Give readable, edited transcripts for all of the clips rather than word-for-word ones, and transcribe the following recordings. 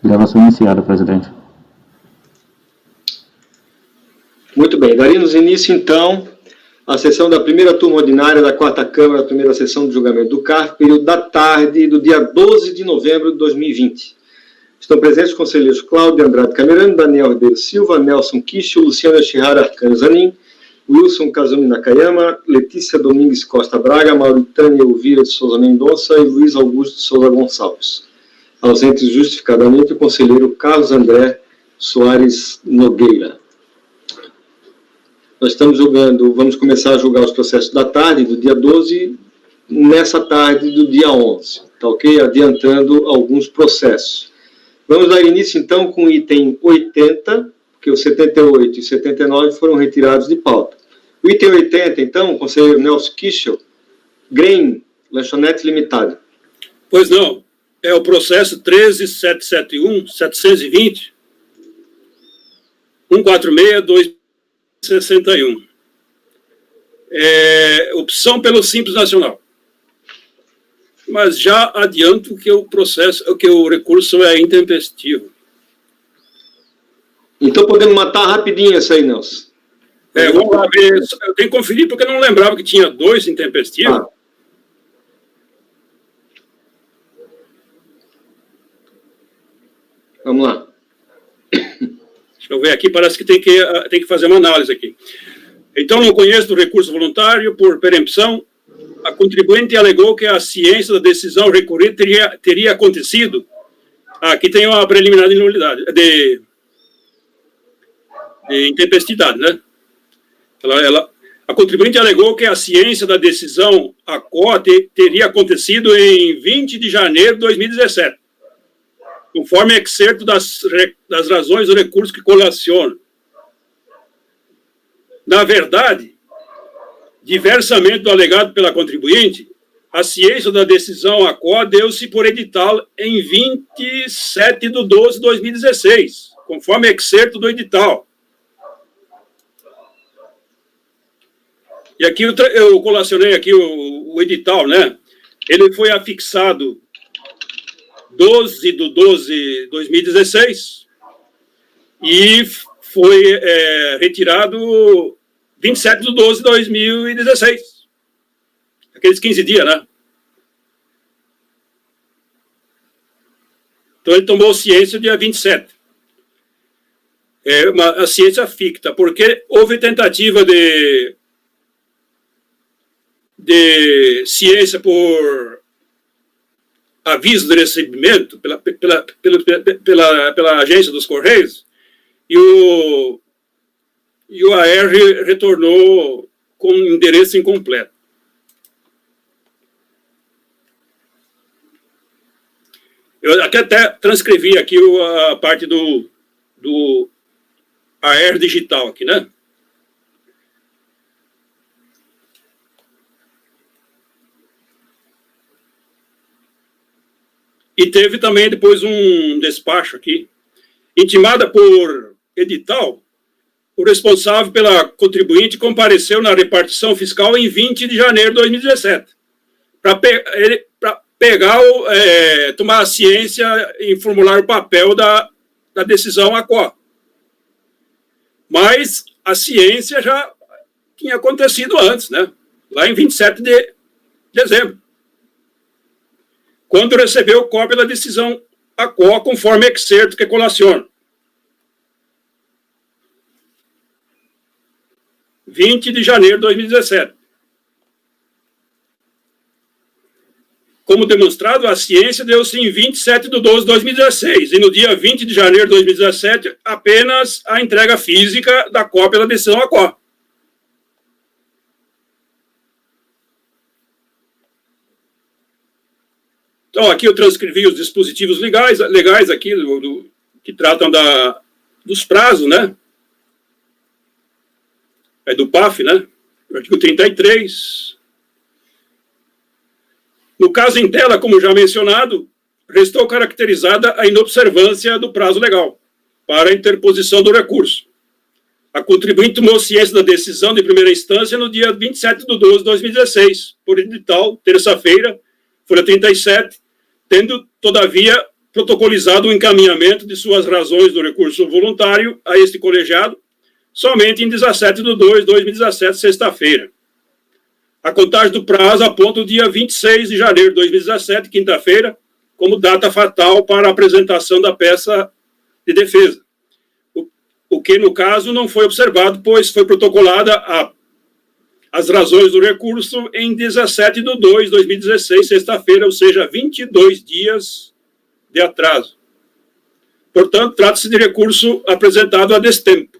Gravação iniciada, presidente. Muito bem, daríamos início, então, à sessão da primeira turma ordinária da 4ª Câmara, a primeira sessão de julgamento do CARF, período da tarde do dia 12 de novembro de 2020. Estão presentes os conselheiros Cláudio Andrade Camerano, Daniel Ribeiro Silva, Nelson Kishi, Luciana Shihara Arcanjo Zanin, Wilson Kazumi Nakayama, Letícia Domingues Costa Braga, Mauritânia Elvira de Souza Mendonça e Luiz Augusto de Souza Gonçalves. Ausentes justificadamente o conselheiro Carlos André Soares Nogueira. Nós estamos julgando, vamos começar a julgar os processos da tarde do dia 12, nessa tarde do dia 11, tá ok? Adiantando alguns processos. Vamos dar início, então, com o item 80, porque os 78 e 79 foram retirados de pauta. O item 80, então, o conselheiro Nelson Kischel, Grain, Lanchonete Limitada. Pois não, é o processo 13.771.720, 146.261. Opção pelo Simples Nacional. Mas já adianto que o recurso é intempestivo. Então podemos matar rapidinho essa aí, Nelson. Vamos lá ver. Eu tenho que conferir porque eu não lembrava que tinha 2 intempestivos. Vamos lá. Deixa eu ver aqui, parece que tem que fazer uma análise aqui. Então, no conheço do recurso voluntário por perempção, a contribuinte alegou que a ciência da decisão recorrida teria acontecido. Aqui tem uma preliminar de nulidade, de intempestividade, né? A contribuinte alegou que a ciência da decisão ACO teria acontecido em 20 de janeiro de 2017, conforme excerto das razões do recurso que colaciona. Na verdade, diversamente do alegado pela contribuinte, a ciência da decisão ACO deu-se por edital em 27 de 12 de 2016, conforme excerto do edital. E aqui eu colacionei aqui o edital, né? Ele foi afixado 12 de 12 de 2016 e foi retirado 27 de 12 de 2016. Aqueles 15 dias, né? Então, ele tomou ciência dia 27. A ciência ficta, porque houve tentativa de ciência por aviso de recebimento pela agência dos Correios, e o AR retornou com endereço incompleto. Eu até transcrevi aqui a parte do AR digital aqui, né? E teve também depois um despacho aqui, intimada por edital, o responsável pela contribuinte compareceu na repartição fiscal em 20 de janeiro de 2017, para tomar a ciência em formular o papel da decisão ACO. Mas a ciência já tinha acontecido antes, né? Lá em 27 de dezembro. Quando recebeu cópia da decisão ACO, conforme excerto que colaciona. 20 de janeiro de 2017. Como demonstrado, a ciência deu-se em 27 de 12 de 2016, e no dia 20 de janeiro de 2017, apenas a entrega física da cópia da decisão ACO. Então, aqui eu transcrevi os dispositivos legais aqui, que tratam dos prazos, né? É do PAF, né? O artigo 33. No caso em tela, como já mencionado, restou caracterizada a inobservância do prazo legal para a interposição do recurso. A contribuinte tomou ciência da decisão de primeira instância no dia 27 de 12 de 2016, por edital, terça-feira, folha 37, tendo, todavia, protocolizado o encaminhamento de suas razões do recurso voluntário a este colegiado somente em 17/2/2017, sexta-feira. A contagem do prazo aponta o dia 26 de janeiro de 2017, quinta-feira, como data fatal para a apresentação da peça de defesa. O que, no caso, não foi observado, pois foi protocolada as razões do recurso em 17/2/2016, sexta-feira, ou seja, 22 dias de atraso. Portanto, trata-se de recurso apresentado a destempo.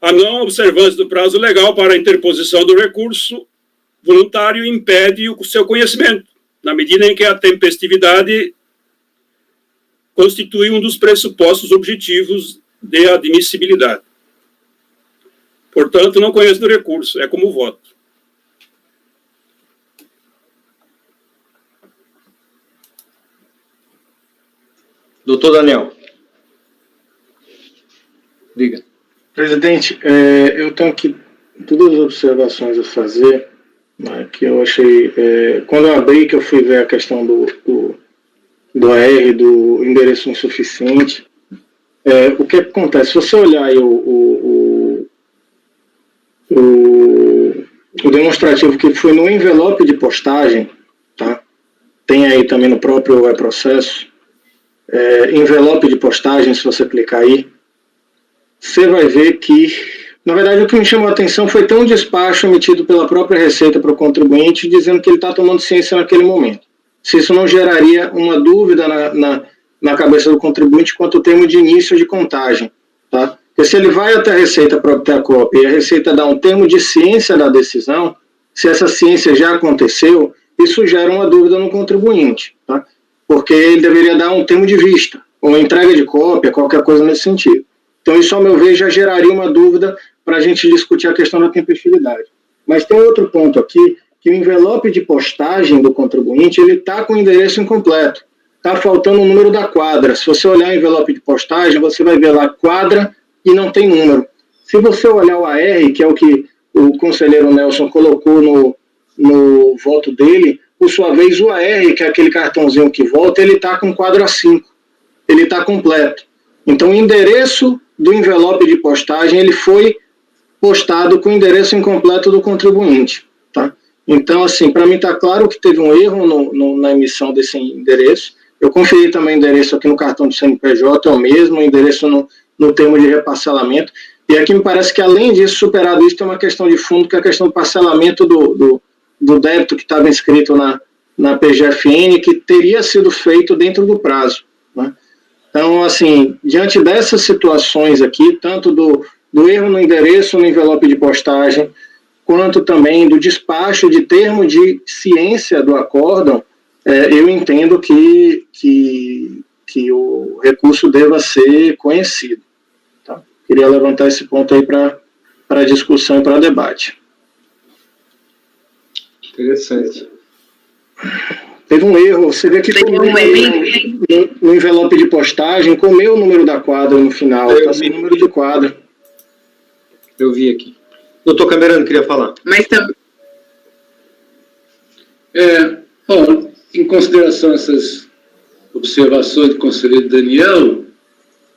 A não observância do prazo legal para a interposição do recurso voluntário impede o seu conhecimento, na medida em que a tempestividade constitui um dos pressupostos objetivos de admissibilidade. Portanto, não conheço do recurso, é como voto. Doutor Daniel. Diga. Presidente, eu tenho aqui duas observações a fazer, né, que eu achei, quando eu abri, que eu fui ver a questão do AR, do endereço insuficiente, o que acontece? Se você olhar aí o demonstrativo que foi no envelope de postagem, tá? Tem aí também no próprio e-processo, envelope de postagem, se você clicar aí, você vai ver que, na verdade, o que me chamou a atenção foi ter um despacho emitido pela própria Receita para o contribuinte dizendo que ele está tomando ciência naquele momento. Se isso não geraria uma dúvida na cabeça do contribuinte quanto ao termo de início de contagem, tá? Porque se ele vai até a Receita para obter a cópia e a Receita dá um termo de ciência da decisão, se essa ciência já aconteceu, isso gera uma dúvida no contribuinte, tá? Porque ele deveria dar um termo de vista, ou entrega de cópia, qualquer coisa nesse sentido. Então, isso, ao meu ver, já geraria uma dúvida para a gente discutir a questão da tempestividade. Mas tem outro ponto aqui, que o envelope de postagem do contribuinte, ele está com o endereço incompleto. Está faltando o número da quadra. Se você olhar o envelope de postagem, você vai ver lá quadra e não tem número. Se você olhar o AR, que é o que o conselheiro Nelson colocou no voto dele, por sua vez, o AR, que é aquele cartãozinho que volta, ele está com quadra 5. Ele está completo. Então, o endereço do envelope de postagem, ele foi postado com o endereço incompleto do contribuinte, tá? Então, assim, para mim está claro que teve um erro na emissão desse endereço. Eu conferi também o endereço aqui no cartão do CNPJ, é o mesmo, o endereço no termo de reparcelamento. E aqui me parece que, além disso, superado isso, tem uma questão de fundo, que é a questão do parcelamento do débito que estava inscrito na PGFN, que teria sido feito dentro do prazo, né? Então, assim, diante dessas situações aqui, tanto do erro no endereço no envelope de postagem, quanto também do despacho de termo de ciência do acórdão, eu entendo que o recurso deva ser conhecido. Tá? Queria levantar esse ponto aí para discussão e para debate. Interessante. Teve um erro, você vê que no envelope de postagem comeu o número da quadra no final, está sem número de quadra. Eu vi aqui. Doutor Camerano, queria falar. Mas também... Bom, em consideração a essas observações do conselheiro Daniel,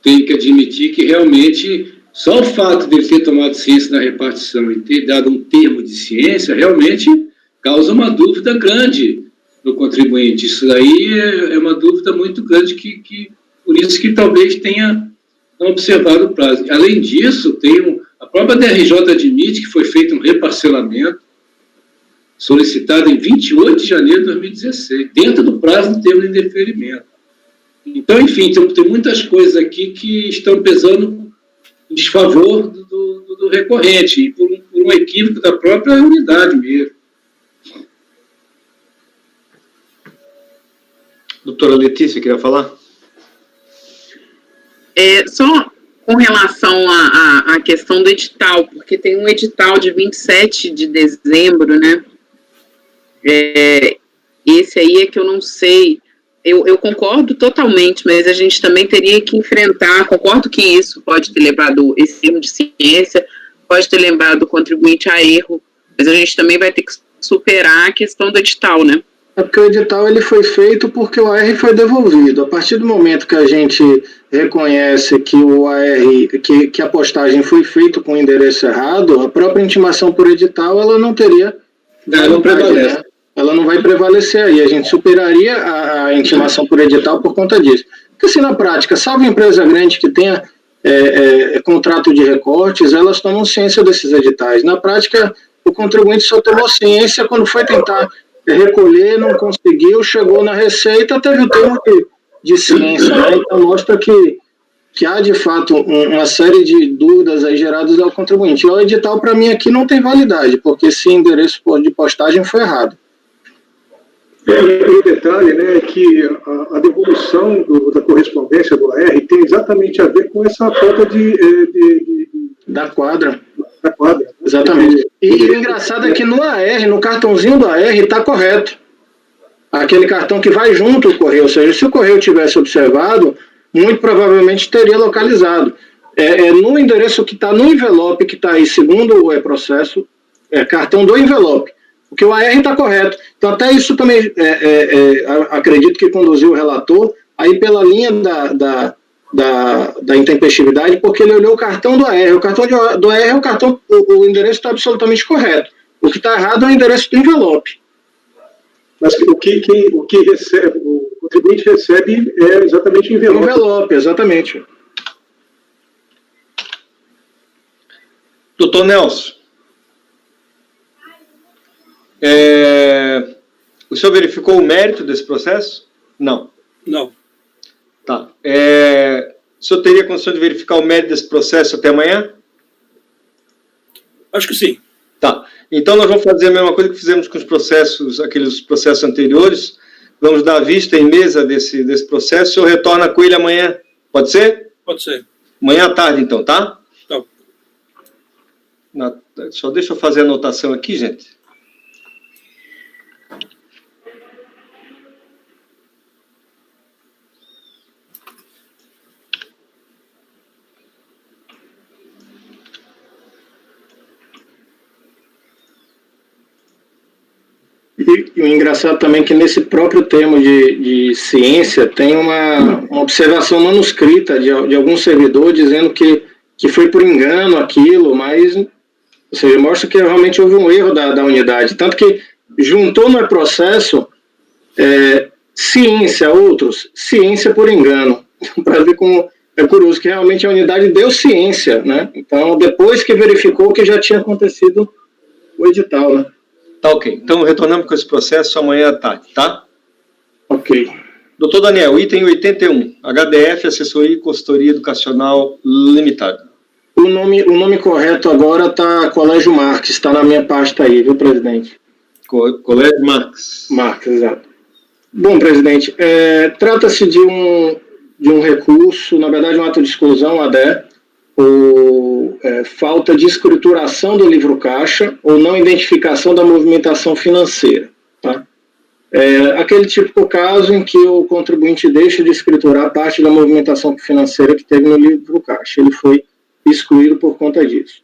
tenho que admitir que realmente só o fato de ele ter tomado ciência na repartição e ter dado um termo de ciência realmente causa uma dúvida grande no contribuinte. Isso aí é uma dúvida muito grande, que por isso que talvez tenha não observado o prazo. Além disso, tem a própria DRJ admite que foi feito um reparcelamento solicitado em 28 de janeiro de 2016, dentro do prazo do termo de indeferimento. Então, enfim, tem muitas coisas aqui que estão pesando em desfavor do recorrente, e por um equívoco da própria unidade mesmo. Doutora Letícia, queria falar? Só com relação à questão do edital, porque tem um edital de 27 de dezembro, né? Esse aí é que eu não sei. Eu concordo totalmente, mas a gente também teria que enfrentar, concordo que isso pode ter levado esse termo de ciência, pode ter levado o contribuinte a erro, mas a gente também vai ter que superar a questão do edital, né? É porque o edital ele foi feito porque o AR foi devolvido. A partir do momento que a gente reconhece que o AR, que a postagem foi feita com o endereço errado, a própria intimação por edital ela não teria... Não prevalece. Né? Ela não vai prevalecer aí. A gente superaria a intimação por edital por conta disso. Porque se na prática, salvo empresa grande que tenha contrato de recortes, elas tomam ciência desses editais. Na prática, o contribuinte só tomou ciência quando foi tentar recolher, não conseguiu, chegou na Receita, teve o termo de ciência, né? Então mostra que há de fato uma série de dúvidas aí geradas ao contribuinte. E o edital, para mim, aqui não tem validade, porque esse endereço de postagem foi errado. E o detalhe, né, é que a devolução da correspondência do AR tem exatamente a ver com essa falta da quadra. Da quadra. Exatamente. E o engraçado é que no AR, no cartãozinho do AR, está correto. Aquele cartão que vai junto ao correio. Ou seja, se o correio tivesse observado, muito provavelmente teria localizado. No endereço que está no envelope, que está aí, segundo o processo, cartão do envelope. Porque o AR está correto. Então, até isso também acredito que conduziu o relator aí pela linha da intempestividade, porque ele olhou o cartão do AR. O cartão do AR é o cartão, o endereço está absolutamente correto. O que está errado é o endereço do envelope. Mas o que recebe, o contribuinte recebe é exatamente o envelope. Envelope, exatamente. Doutor Nelson, o senhor verificou o mérito desse processo? Não. Não. Tá. O senhor teria condição de verificar o mérito desse processo até amanhã? Acho que sim. Tá. Então nós vamos fazer a mesma coisa que fizemos com os processos, aqueles processos anteriores. Vamos dar vista em mesa desse processo. O senhor retorna com ele amanhã. Pode ser? Pode ser. Amanhã à tarde, então, tá? Tá. Só deixa eu fazer a anotação aqui, gente. E o engraçado também é que nesse próprio termo de ciência tem uma observação manuscrita de algum servidor dizendo que foi por engano aquilo, mas, ou seja, mostra que realmente houve um erro da unidade. Tanto que juntou no processo ciência, outros, ciência por engano. Para ver como é curioso que realmente a unidade deu ciência, né? Então, depois que verificou que já tinha acontecido o edital, né? Tá ok. Então, retornamos com esse processo amanhã à tarde, tá? Ok. Doutor Daniel, item 81, HDF, Assessoria e Consultoria Educacional Limitada. O nome correto agora está Colégio Marques, está na minha pasta aí, viu, presidente? Colégio Marques. Marques, exato. Bom, presidente, trata-se de um recurso, na verdade um ato de exclusão, ADE, ou falta de escrituração do livro caixa ou não identificação da movimentação financeira. Tá? Aquele típico caso em que o contribuinte deixa de escriturar parte da movimentação financeira que teve no livro caixa. Ele foi excluído por conta disso.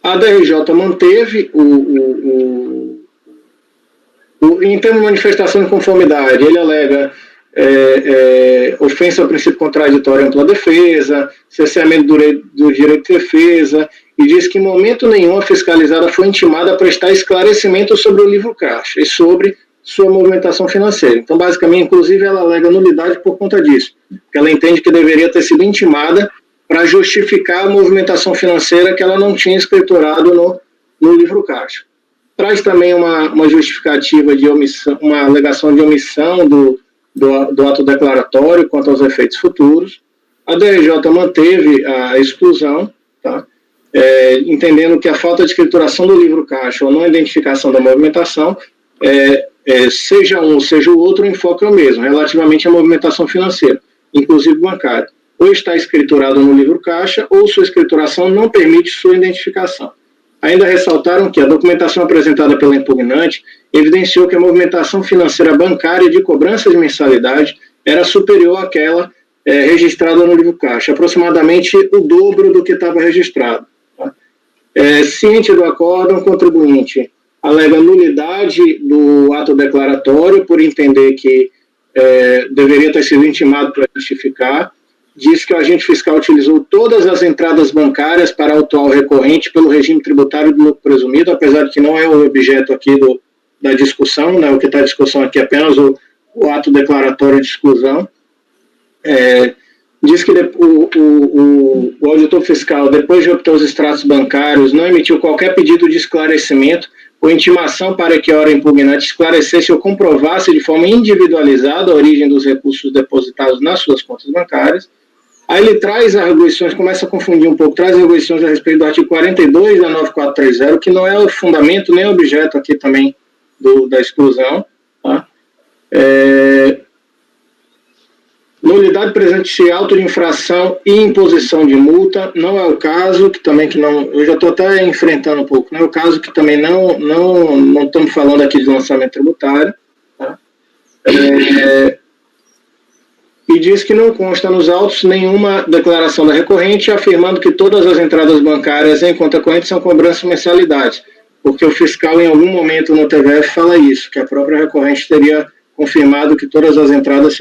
A DRJ manteve em termos de manifestação de conformidade, ele alega ofensa ao princípio contraditório e ampla defesa, cerceamento do direito de defesa, e diz que em momento nenhum a fiscalizada foi intimada a prestar esclarecimento sobre o livro caixa e sobre sua movimentação financeira. Então, basicamente, inclusive, ela alega nulidade por conta disso, porque ela entende que deveria ter sido intimada para justificar a movimentação financeira que ela não tinha escriturado no livro caixa. Traz também uma justificativa de omissão, uma alegação de omissão do ato declaratório quanto aos efeitos futuros. A DRJ manteve a exclusão, tá? Entendendo que a falta de escrituração do livro caixa ou não identificação da movimentação, seja um, seja o outro, o enfoque é o mesmo, relativamente à movimentação financeira, inclusive bancária. Ou está escriturado no livro caixa, ou sua escrituração não permite sua identificação. Ainda ressaltaram que a documentação apresentada pela impugnante evidenciou que a movimentação financeira bancária de cobrança de mensalidade era superior àquela registrada no livro caixa, aproximadamente o dobro do que estava registrado. Tá? Ciente do acórdão, o contribuinte alega nulidade do ato declaratório por entender que deveria ter sido intimado para justificar. Diz que o agente fiscal utilizou todas as entradas bancárias para autuar o recorrente pelo regime tributário do lucro presumido, apesar de que não é o objeto aqui da discussão, né? O que está em discussão aqui é apenas o ato declaratório de exclusão. Diz que o auditor fiscal, depois de obter os extratos bancários, não emitiu qualquer pedido de esclarecimento ou intimação para que a hora impugnante esclarecesse ou comprovasse de forma individualizada a origem dos recursos depositados nas suas contas bancárias. Aí ele traz arguições, começa a confundir um pouco, traz arguições a respeito do artigo 42 da 9430, que não é o fundamento nem objeto aqui também da exclusão. Tá? Nulidade presente auto de infração e imposição de multa, não é o caso, eu já estou até enfrentando um pouco, não é o caso que também não estamos falando aqui de lançamento tributário. Tá? E diz que não consta nos autos nenhuma declaração da recorrente afirmando que todas as entradas bancárias em conta corrente são cobranças mensalidades, porque o fiscal em algum momento no TVF fala isso, que a própria recorrente teria confirmado que todas as entradas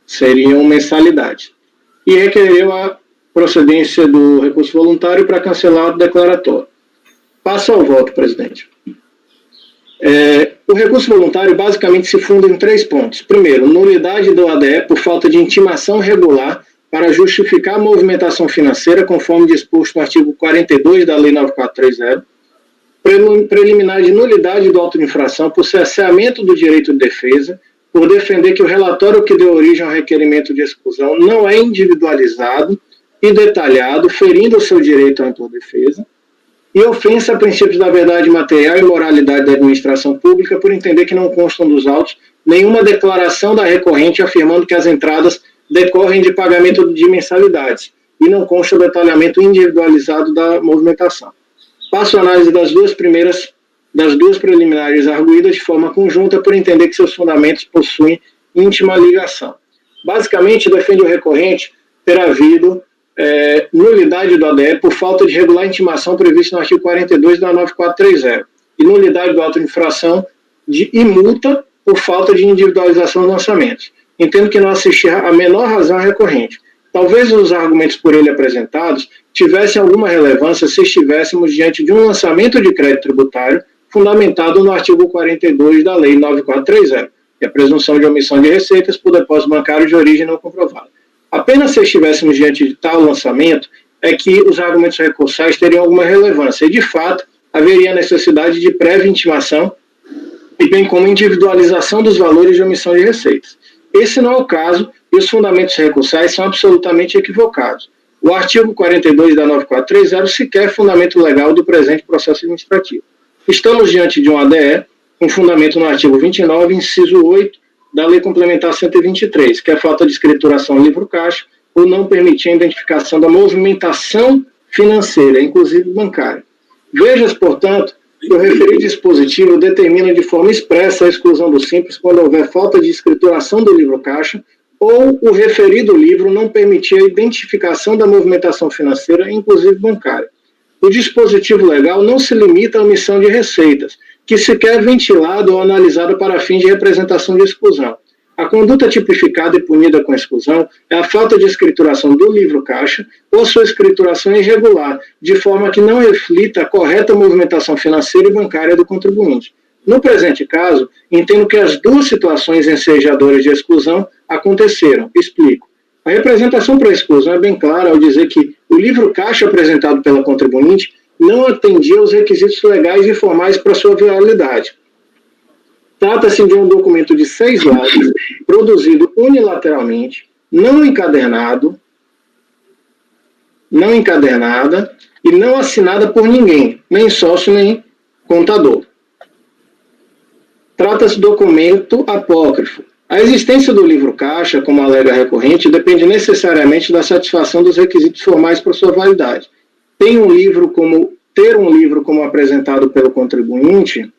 seriam mensalidade. E requereu a procedência do recurso voluntário para cancelar o declaratório. Passo ao voto, presidente. O recurso voluntário basicamente se funda em 3 pontos. Primeiro, nulidade do ADE por falta de intimação regular para justificar a movimentação financeira, conforme disposto no artigo 42 da Lei 9430. Preliminar de nulidade do auto de infração por cerceamento do direito de defesa, por defender que o relatório que deu origem ao requerimento de exclusão não é individualizado e detalhado, ferindo o seu direito à ampla defesa. E ofensa a princípios da verdade material e moralidade da administração pública por entender que não constam dos autos nenhuma declaração da recorrente afirmando que as entradas decorrem de pagamento de mensalidades e não consta o detalhamento individualizado da movimentação. Passo a análise das duas preliminares arguídas de forma conjunta por entender que seus fundamentos possuem íntima ligação. Basicamente, defende o recorrente ter havido nulidade do ADE por falta de regular intimação prevista no artigo 42 da 9430 e nulidade do auto de infração e multa por falta de individualização dos lançamentos. Entendo que não assistir a menor razão à recorrente. Talvez os argumentos por ele apresentados tivessem alguma relevância se estivéssemos diante de um lançamento de crédito tributário fundamentado no artigo 42 da Lei 9430, que é a presunção de omissão de receitas por depósito bancário de origem não comprovada. Apenas se estivéssemos diante de tal lançamento é que os argumentos recursais teriam alguma relevância e, de fato, haveria necessidade de prévia intimação e bem como individualização dos valores de omissão de receitas. Esse não é o caso e os fundamentos recursais são absolutamente equivocados. O artigo 42 da 9430 sequer é fundamento legal do presente processo administrativo. Estamos diante de um ADE com fundamento no artigo 29, inciso 8, da Lei Complementar 123, que é a falta de escrituração livro-caixa ou não permitir a identificação da movimentação financeira, inclusive bancária. Veja, portanto, que o referido dispositivo determina de forma expressa a exclusão do simples quando houver falta de escrituração do livro-caixa ou o referido livro não permitir a identificação da movimentação financeira, inclusive bancária. O dispositivo legal não se limita à omissão de receitas, que sequer é ventilado ou analisado para fins de representação de exclusão. A conduta tipificada e punida com exclusão é a falta de escrituração do livro-caixa ou sua escrituração irregular, de forma que não reflita a correta movimentação financeira e bancária do contribuinte. No presente caso, entendo que as duas situações ensejadoras de exclusão aconteceram. Explico. A representação para a exclusão é bem clara ao dizer que o livro-caixa apresentado pela contribuinte não atendia aos requisitos legais e formais para sua viabilidade. Trata-se de um documento de 6 lados, produzido unilateralmente, não encadernada e não assinada por ninguém, nem sócio, nem contador. Trata-se de documento apócrifo. A existência do livro-caixa, como alega a recorrente, depende necessariamente da satisfação dos requisitos formais para sua validade. Ter um livro como apresentado pelo contribuinte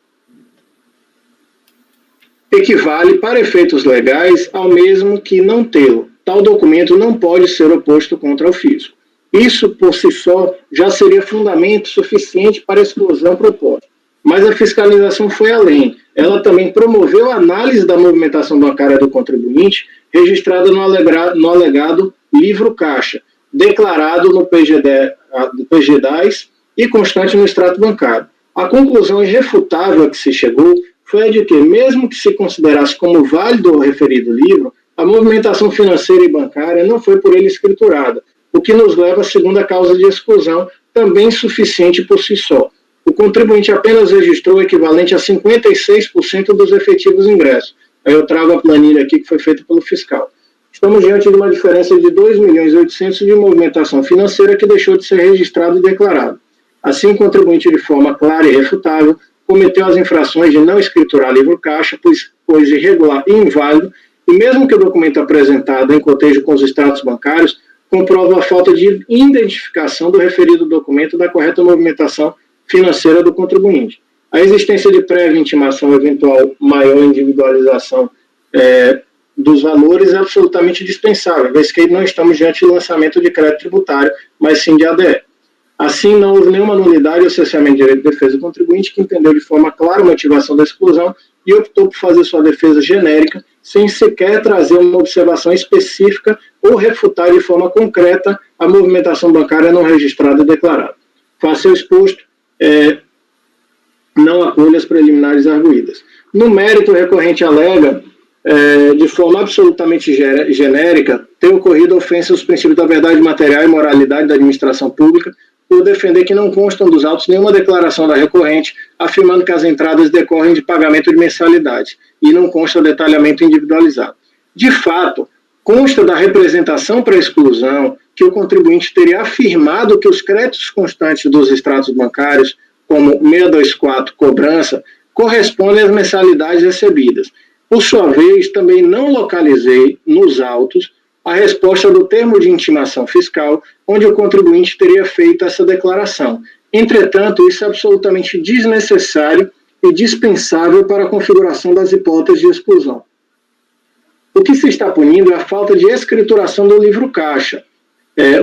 equivale, para efeitos legais, ao mesmo que não tê-lo. Tal documento não pode ser oposto contra o fisco. Isso, por si só, já seria fundamento suficiente para a exclusão proposta. Mas a fiscalização foi além. Ela também promoveu a análise da movimentação bancária do contribuinte, registrada no alegado livro caixa, declarado no PGDAS e constante no extrato bancário. A conclusão irrefutável a que se chegou foi a de que, mesmo que se considerasse como válido o referido livro, a movimentação financeira e bancária não foi por ele escriturada, o que nos leva à segunda causa de exclusão, também insuficiente por si só. O contribuinte apenas registrou o equivalente a 56% dos efetivos ingressos. Aí eu trago a planilha aqui que foi feita pelo fiscal. Estamos diante de uma diferença de 2.800.000 de movimentação financeira que deixou de ser registrado e declarado. Assim, o contribuinte, de forma clara e irrefutável, cometeu as infrações de não escriturar livro caixa, pois irregular e inválido, e mesmo que o documento apresentado em cotejo com os extratos bancários comprova a falta de identificação do referido documento da correta movimentação financeira do contribuinte. A existência de prévia intimação eventual maior individualização dos valores é absolutamente dispensável, vez que não estamos diante do lançamento de crédito tributário, mas sim de ADE. Assim, não houve nenhuma nulidade ou cessamento de direito de defesa do contribuinte, que entendeu de forma clara a motivação da exclusão e optou por fazer sua defesa genérica, sem sequer trazer uma observação específica ou refutar de forma concreta a movimentação bancária não registrada e declarada. Face ao exposto, não acolhe as preliminares arguídas. No mérito, o recorrente alega, de forma absolutamente genérica, ter ocorrido ofensa aos princípios da verdade material e moralidade da administração pública, por defender que não constam dos autos nenhuma declaração da recorrente, afirmando que as entradas decorrem de pagamento de mensalidade, e não consta detalhamento individualizado. De fato, consta da representação para exclusão que o contribuinte teria afirmado que os créditos constantes dos extratos bancários, como 624, cobrança, correspondem às mensalidades recebidas. Por sua vez, também não localizei nos autos a resposta do termo de intimação fiscal, onde o contribuinte teria feito essa declaração. Entretanto, isso é absolutamente desnecessário e dispensável para a configuração das hipóteses de exclusão. O que se está punindo é a falta de escrituração do livro caixa,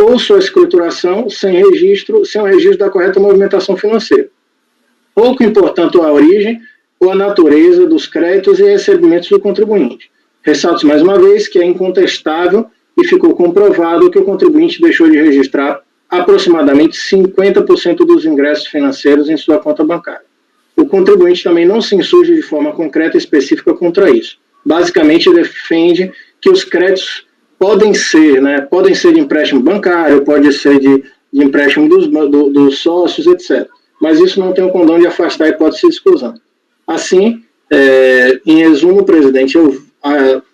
ou sua escrituração sem o registro da correta movimentação financeira. Pouco importante a origem ou a natureza dos créditos e recebimentos do contribuinte. Ressalto mais uma vez que é incontestável e ficou comprovado que o contribuinte deixou de registrar aproximadamente 50% dos ingressos financeiros em sua conta bancária. O contribuinte também não se insurge de forma concreta e específica contra isso. Basicamente, defende que os créditos podem ser de empréstimo bancário, pode ser de empréstimo dos sócios, etc. Mas isso não tem o condão de afastar a hipótese de exclusão. Assim, em resumo, presidente, eu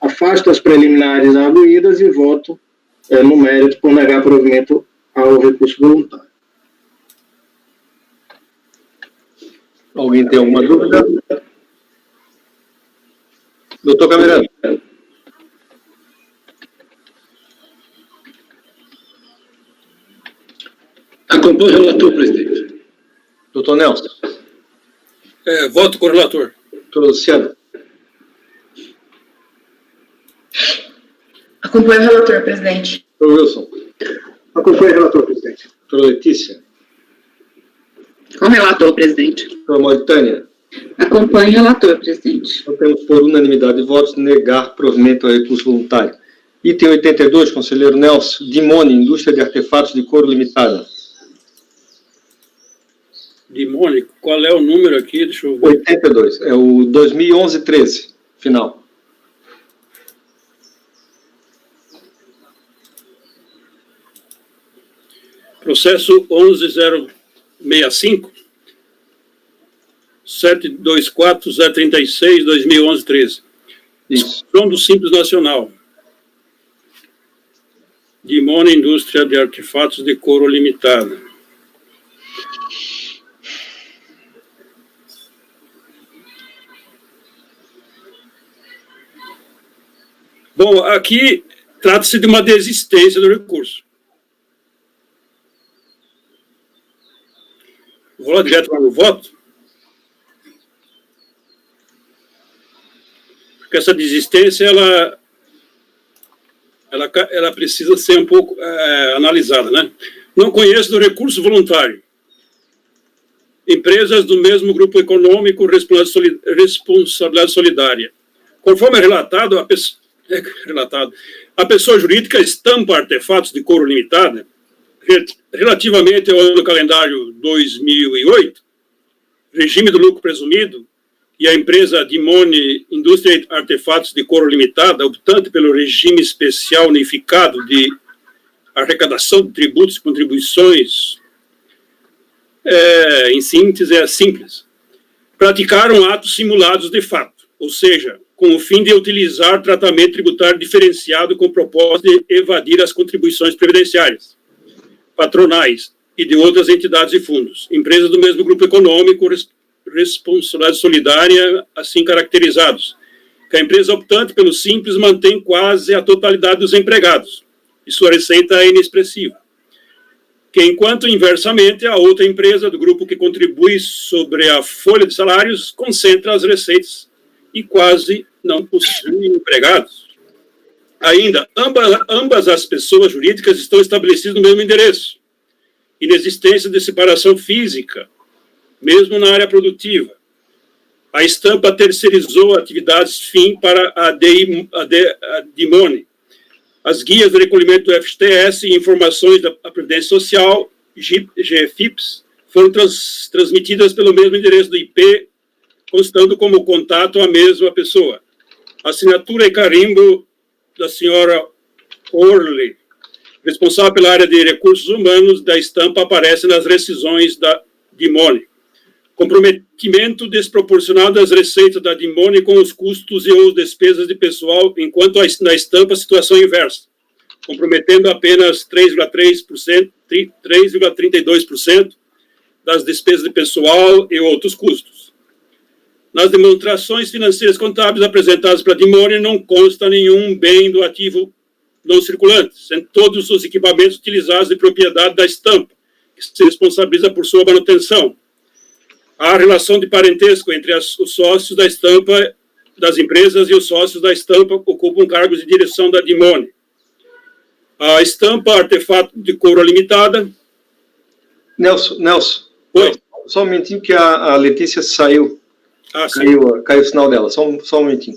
afasto as preliminares arguídas e voto no mérito por negar provimento ao recurso voluntário. Alguém tem alguma dúvida? Doutor Camerano. Acompanho o relator, presidente. Doutor Nelson. Voto com o relator. Doutor Luciano. Acompanho o relator, presidente. Doutor Wilson. Acompanho o relator, presidente. Doutora Letícia. Com o relator, presidente. Doutora Mauritânia. Acompanho o relator, presidente. Então, temos por unanimidade de votos negar provimento ao recurso voluntário. Item 82, conselheiro Nelson. Dimone, indústria de artefatos de couro limitada. Dimone, qual é o número aqui? Deixa eu ver. 82, é o 2011-13, final. Processo 11.065, 724.036, 2011-13. Exclusão do Simples Nacional. Dimone, indústria de artefatos de couro limitada. Bom, aqui trata-se de uma desistência do recurso. Vou lá direto para o voto. Porque essa desistência, ela precisa ser um pouco analisada, né? Não conheço do recurso voluntário. Empresas do mesmo grupo econômico, responsabilidade solidária. Conforme é relatado, a pessoa jurídica Estampa Artefatos de Couro Limitada, relativamente ao ano calendário 2008, regime do lucro presumido, e a empresa Dimone Indústria e Artefatos de Couro Limitada, optante pelo regime especial unificado de arrecadação de tributos e contribuições, em síntese, é simples, praticaram atos simulados de fato, ou seja, com o fim de utilizar tratamento tributário diferenciado com o propósito de evadir as contribuições previdenciárias, patronais e de outras entidades e fundos, empresas do mesmo grupo econômico, responsabilidade solidária, assim caracterizados, que a empresa optante pelo simples mantém quase a totalidade dos empregados, e sua receita é inexpressiva, que enquanto inversamente a outra empresa do grupo que contribui sobre a folha de salários concentra as receitas e quase não possui empregados. Ainda, ambas as pessoas jurídicas estão estabelecidas no mesmo endereço, inexistência de separação física, mesmo na área produtiva. A Estampa terceirizou atividades fim para a Dimone. As guias de recolhimento do FGTS e informações da Previdência Social, GFIPS, foram transmitidas pelo mesmo endereço do IP, constando como contato a mesma pessoa. Assinatura e carimbo da senhora Orley, responsável pela área de recursos humanos da Estampa, aparece nas rescisões da Dimone. Comprometimento desproporcional das receitas da Dimone com os custos e ou despesas de pessoal, enquanto na Estampa a situação é inversa, comprometendo apenas 3,32% das despesas de pessoal e outros custos. Nas demonstrações financeiras contábeis apresentadas pela Dimone não consta nenhum bem do ativo não circulante, sendo todos os equipamentos utilizados de propriedade da Estampa, que se responsabiliza por sua manutenção. Há relação de parentesco entre os sócios da Estampa, das empresas, e os sócios da Estampa ocupam cargos de direção da Dimone. A Estampa Artefato de Couro Limitada. Nelson, Oi. Só um momentinho que a Letícia saiu. Caiu o sinal dela, só um momentinho.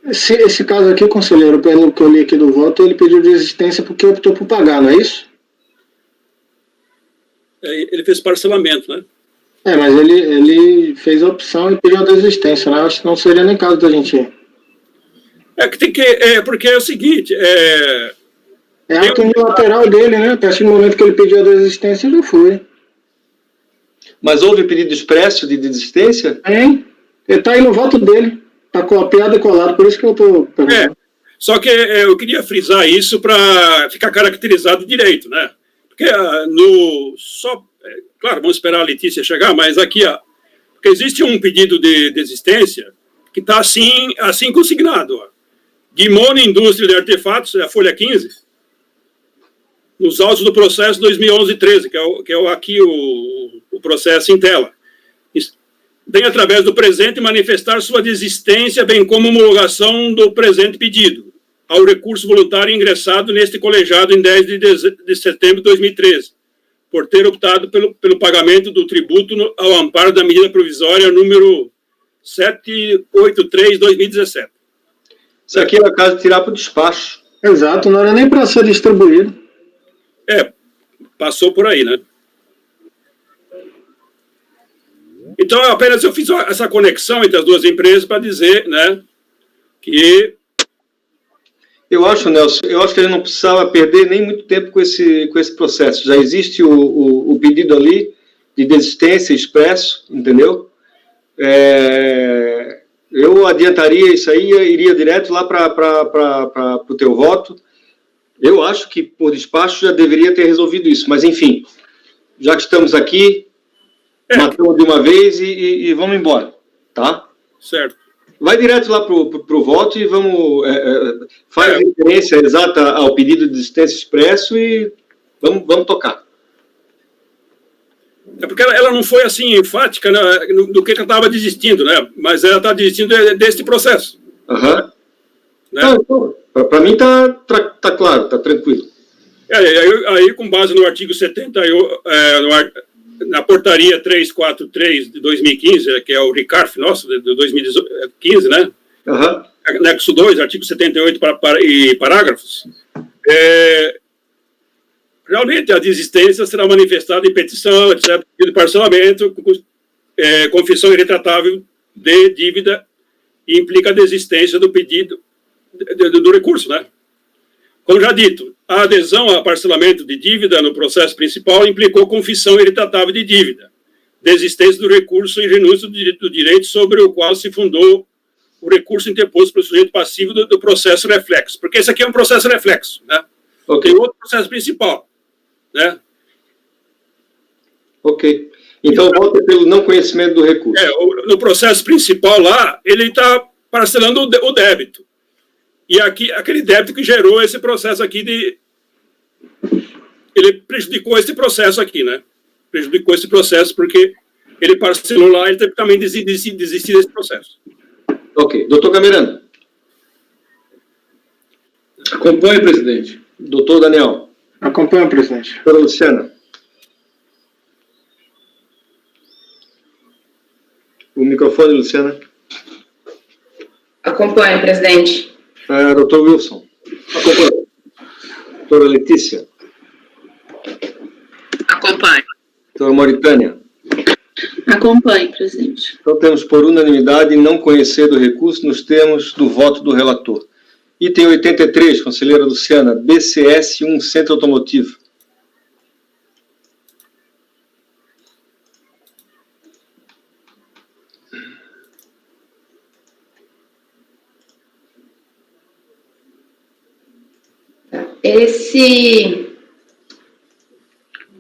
Esse caso aqui, conselheiro, pelo que eu li aqui do voto, ele pediu desistência porque optou por pagar, não é isso? Ele fez parcelamento, né? Mas ele fez a opção e pediu a desistência, né? Acho que não seria nem caso da gente... Porque é o seguinte... É ato unilateral dele, né? A partir do momento que ele pediu a desistência, já foi. Mas houve pedido expresso de desistência? Ele está aí no voto dele. Está copiado e colado, por isso que eu estou perguntando. Só que eu queria frisar isso para ficar caracterizado direito, né? Porque claro, vamos esperar a Letícia chegar, mas aqui, porque existe um pedido de desistência que está assim consignado. Dimone Indústria de Artefatos, é a folha 15, nos autos do processo 2011-13, que é aqui o processo em tela. Vem através do presente manifestar sua desistência, bem como homologação do presente pedido, ao recurso voluntário ingressado neste colegiado em 10 de setembro de 2013, por ter optado pelo pagamento do tributo ao amparo da medida provisória número 783/2017. Isso aqui é o caso de tirar para o despacho. Exato, não era nem para ser distribuído. Passou por aí, né? Então, apenas eu fiz essa conexão entre as duas empresas para dizer, né, que... Eu acho, Nelson, que ele não precisava perder nem muito tempo com esse processo. Já existe o pedido ali de desistência expresso, entendeu? Eu adiantaria isso aí, iria direto lá para o teu voto. Eu acho que, por despacho, já deveria ter resolvido isso. Mas, enfim, já que estamos aqui, matamos de uma vez e vamos embora, tá? Certo. Vai direto lá pro voto e vamos... faz referência exata ao pedido de desistência expresso e vamos tocar. Porque ela não foi assim enfática, né, do que ela estava desistindo, né? Mas ela está desistindo deste processo. Uhum. Né? Para mim tá claro, está tranquilo. Aí, com base no artigo 70, na portaria 343 de 2015, que é o RICARF nosso, de 2015, né? Uhum. Anexo 2, artigo 78 e parágrafos, realmente a desistência será manifestada em petição, etc., de parcelamento, confissão irretratável de dívida, e implica a desistência do pedido do recurso, né? Como já dito, a adesão a parcelamento de dívida no processo principal implicou confissão irretratável de dívida, desistência do recurso e renúncia do direito sobre o qual se fundou o recurso interposto pelo sujeito passivo do processo reflexo, porque esse aqui é um processo reflexo, né? Okay. Tem outro processo principal, né? Ok. Então, volta pelo não conhecimento do recurso. No processo principal lá, ele está parcelando o débito. E aqui, aquele débito que gerou esse processo aqui ele prejudicou esse processo aqui, né? Prejudicou esse processo porque ele parcelou lá e ele teve que também desistir desse processo. Ok. Doutor Camerano. Acompanhe, presidente. Doutor Daniel. Acompanho, presidente. Doutora Luciana. O microfone, Luciana. Acompanho, presidente. Doutor Wilson. Acompanho. Doutora Letícia. Acompanho. Doutora Mauritânia. Acompanho, presidente. Então, temos por unanimidade não conhecer do recurso nos termos do voto do relator. Item 83, conselheira Luciana, BCS1 Centro Automotivo.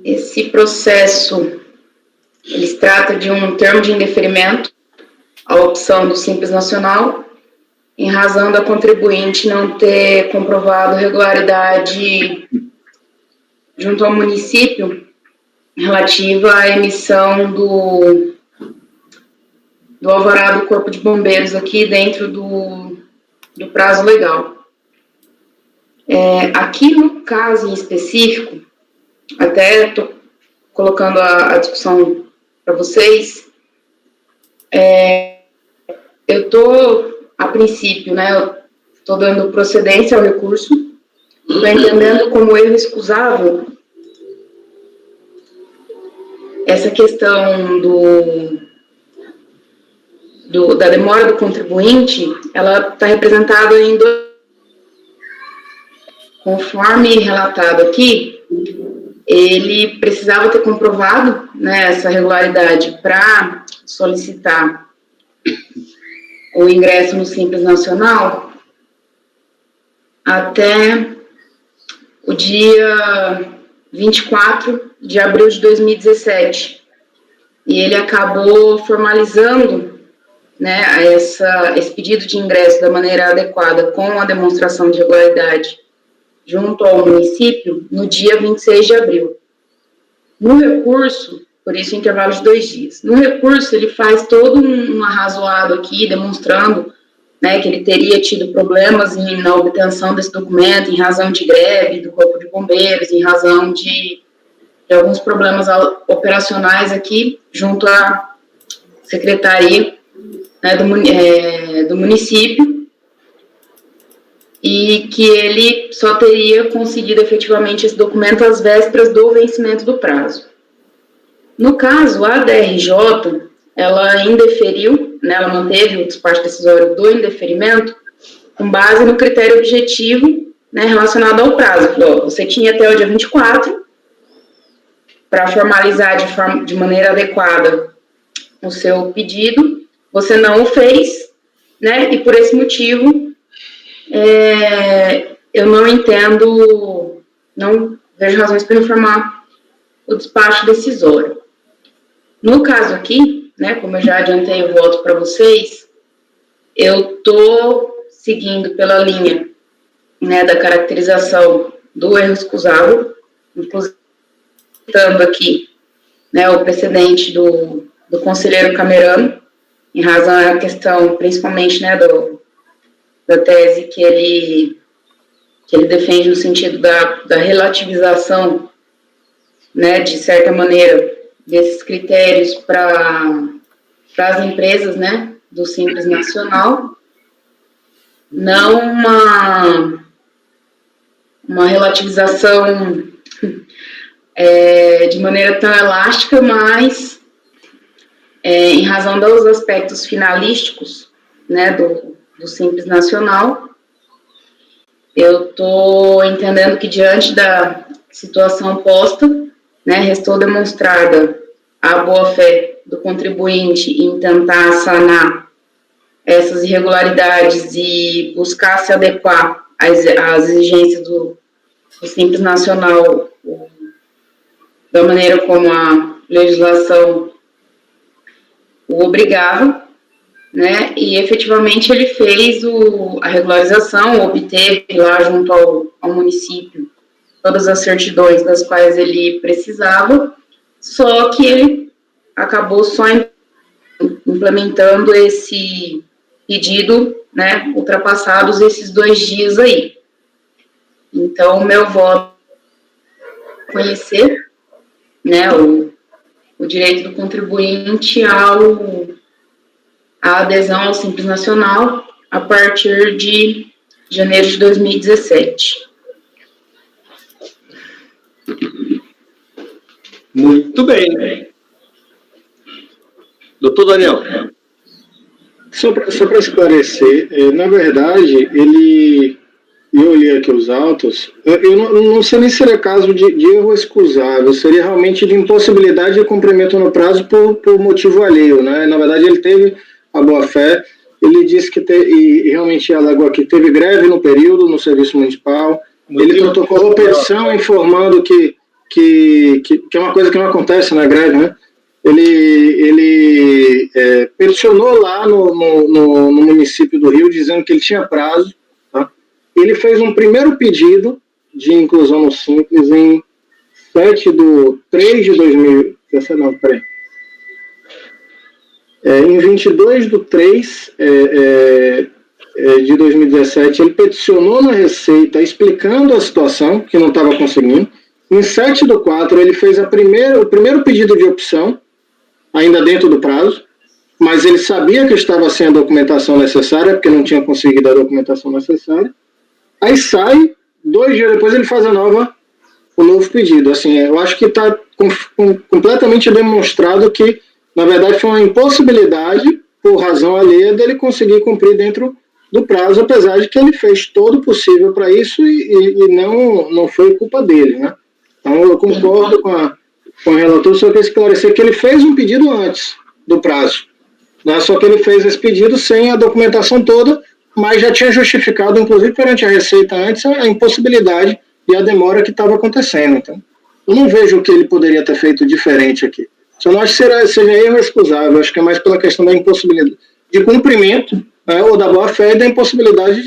Esse processo, ele se trata de um termo de indeferimento à opção do Simples Nacional, em razão da contribuinte não ter comprovado regularidade junto ao município relativa à emissão do alvará do Corpo de Bombeiros aqui dentro do prazo legal. Aqui no caso em específico, até estou colocando a discussão para vocês, eu estou, a princípio, né, estou dando procedência ao recurso, estou entendendo como erro excusável essa questão da demora do contribuinte, ela está representada em conforme relatado aqui, ele precisava ter comprovado, né, essa regularidade para solicitar o ingresso no Simples Nacional até o dia 24 de abril de 2017. E ele acabou formalizando, né, esse pedido de ingresso da maneira adequada com a demonstração de regularidade junto ao município no dia 26 de abril. No recurso, por isso intervalo de 2 dias, no recurso ele faz todo um arrazoado aqui, demonstrando, né, que ele teria tido problemas na obtenção desse documento em razão de greve do Corpo de Bombeiros, em razão de alguns problemas operacionais aqui junto à secretaria, né, do município, e que ele só teria conseguido efetivamente esse documento às vésperas do vencimento do prazo. No caso, a DRJ, ela indeferiu, né, ela manteve o despacho decisório do indeferimento com base no critério objetivo, né, relacionado ao prazo. Falou, você tinha até o dia 24 para formalizar de maneira adequada o seu pedido, você não o fez, né, e por esse motivo eu não entendo, não vejo razões para informar o despacho decisório. No caso aqui, né, como eu já adiantei o voto para vocês, eu estou seguindo pela linha, né, da caracterização do erro excusável, inclusive citando aqui, né, o precedente do conselheiro Camerano, em razão à questão, principalmente, né, da tese que ele defende no sentido da relativização, né, de certa maneira, desses critérios para as empresas, né, do Simples Nacional, não uma relativização de maneira tão elástica, mas em razão dos aspectos finalísticos, né, do Simples Nacional, eu estou entendendo que diante da situação posta, né, restou demonstrada a boa-fé do contribuinte em tentar sanar essas irregularidades e buscar se adequar às exigências do Simples Nacional da maneira como a legislação o obrigava, né, e efetivamente ele fez a regularização, obteve lá junto ao município todas as certidões das quais ele precisava, só que ele acabou só implementando esse pedido, né, ultrapassados esses 2 dias aí. Então, o meu voto é conhecer, né, o direito do contribuinte à adesão ao Simples Nacional a partir de janeiro de 2017. Muito bem. Doutor Daniel. Só para esclarecer, na verdade, eu olhei aqui os autos, eu não sei nem se seria caso de erro excusável, seria realmente de impossibilidade de cumprimento no prazo por motivo alheio, né? Na verdade, ele teve a boa-fé, ele disse que e realmente alegou que teve greve no período no serviço municipal, ele protocolou petição informando que é uma coisa que não acontece na greve, né? Ele peticionou lá no município do Rio dizendo que ele tinha prazo, tá? Ele fez um primeiro pedido de inclusão no Simples em 7/3 de 2017, não, peraí. Em 22/3 de 2017, ele peticionou na Receita explicando a situação, que não estava conseguindo. Em 7/4, ele fez o primeiro pedido de opção, ainda dentro do prazo, mas ele sabia que estava sem a documentação necessária, porque não tinha conseguido a documentação necessária. Aí sai, 2 dias depois ele faz o novo pedido. Assim, eu acho que está completamente demonstrado que, na verdade, foi uma impossibilidade, por razão alheia, dele conseguir cumprir dentro do prazo, apesar de que ele fez todo o possível para isso e não foi culpa dele, né? Então, eu concordo com o relator, só que esclarecer que ele fez um pedido antes do prazo, né? Só que ele fez esse pedido sem a documentação toda, mas já tinha justificado, inclusive perante a Receita antes, a impossibilidade e a demora que estava acontecendo. Então, eu não vejo o que ele poderia ter feito diferente aqui. Só não acho que seja erro excusável, acho que é mais pela questão da impossibilidade de cumprimento, né, ou da boa-fé e da impossibilidade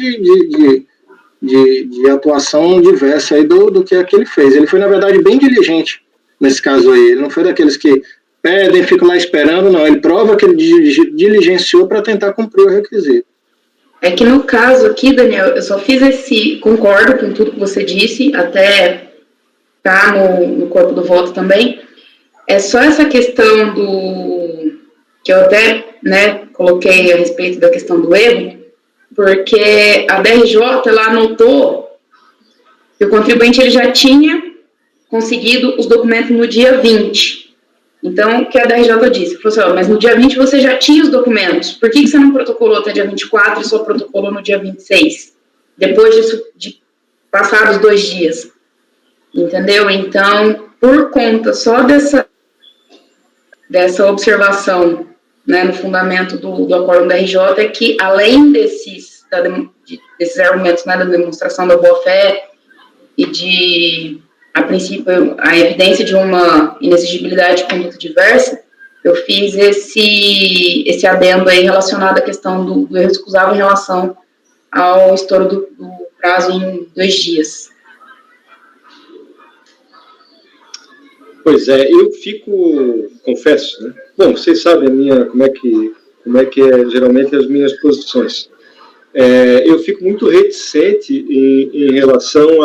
de atuação diversa aí do que ele fez. Ele foi, na verdade, bem diligente nesse caso aí. Ele não foi daqueles que pedem, ficam lá esperando, não. Ele prova que ele diligenciou para tentar cumprir o requisito. É que no caso aqui, Daniel, eu só fiz concordo com tudo que você disse, até tá no corpo do voto também. É só essa questão que eu até, né, coloquei a respeito da questão do erro, porque a DRJ, ela anotou que o contribuinte ele já tinha conseguido os documentos no dia 20. Então, o que a DRJ disse? Falou assim, mas no dia 20 você já tinha os documentos, por que você não protocolou até dia 24 e só protocolou no dia 26? Depois de passados 2 dias. Entendeu? Então, por conta só dessa observação, né, no fundamento do acórdão da RJ, é que, além desses argumentos, né, da demonstração da boa-fé e a princípio, a evidência de uma inexigibilidade de conduta diversa, eu fiz esse adendo aí relacionado à questão do erro excusável em relação ao estouro do prazo em 2 dias. Pois é, eu confesso, né? Bom, vocês sabem como é que é geralmente as minhas posições. eu fico muito reticente em relação